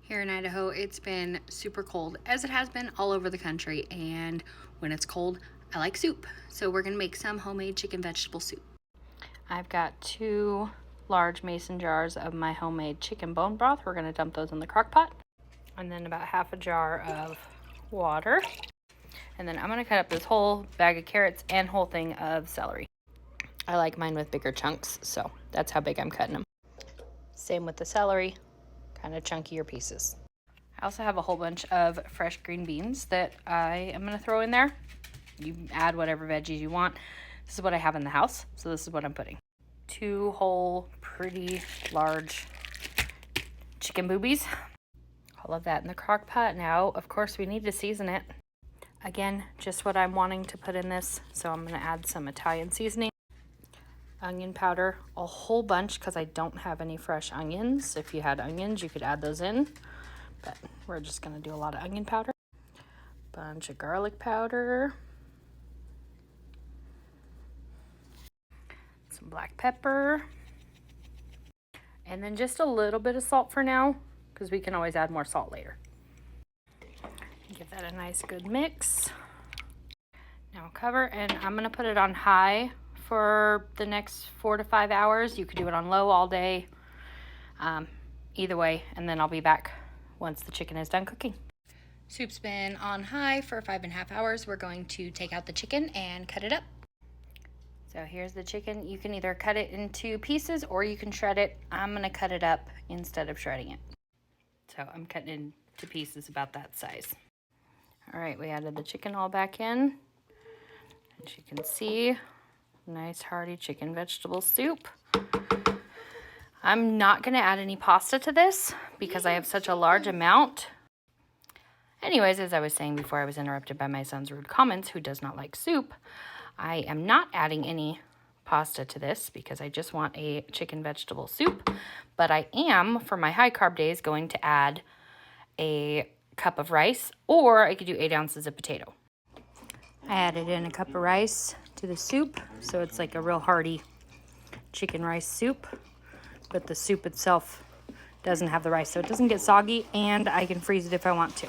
Here in Idaho, it's been super cold, as it has been all over the country, and when it's cold, I like soup. So we're gonna make some homemade chicken vegetable soup. I've got 2 large mason jars of my homemade chicken bone broth. We're gonna dump those in the crock pot. And then about half a jar of water. And then I'm gonna cut up this whole bag of carrots and whole thing of celery. I like mine with bigger chunks, so that's how big I'm cutting them. Same with the celery, kind of chunkier pieces. I also have a whole bunch of fresh green beans that I am gonna throw in there. You add whatever veggies you want. This is what I have in the house, so this is what I'm putting. 2 whole, pretty large chicken boobies. All of that in the crock pot. Now, of course, we need to season it. Again, just what I'm wanting to put in this, so I'm gonna add some Italian seasoning. Onion powder, a whole bunch because I don't have any fresh onions. If you had onions, you could add those in, but we're just gonna do a lot of onion powder. Bunch of garlic powder. Some black pepper. And then just a little bit of salt for now, because we can always add more salt later. Give that a nice good mix. Now cover, and I'm gonna put it on high for the next 4 to 5 hours. You could do it on low all day. Either way, and then I'll be back once the chicken is done cooking. Soup's been on high for 5.5 hours. We're going to take out the chicken and cut it up. So here's the chicken. You can either cut it into pieces or you can shred it. I'm gonna cut it up instead of shredding it. So I'm cutting it into pieces about that size. All right, we added the chicken all back in. As you can see, nice hearty chicken vegetable soup. I'm not gonna add any pasta to this because I have such a large amount. Anyways, as I was saying before I was interrupted by my son's rude comments, who does not like soup, I am not adding any pasta to this because I just want a chicken vegetable soup. But I am, for my high carb days, going to add a cup of rice, or I could do 8 ounces of potato. I added in a cup of rice to the soup, so it's like a real hearty chicken rice soup, but the soup itself doesn't have the rice, so it doesn't get soggy, and I can freeze it if I want to.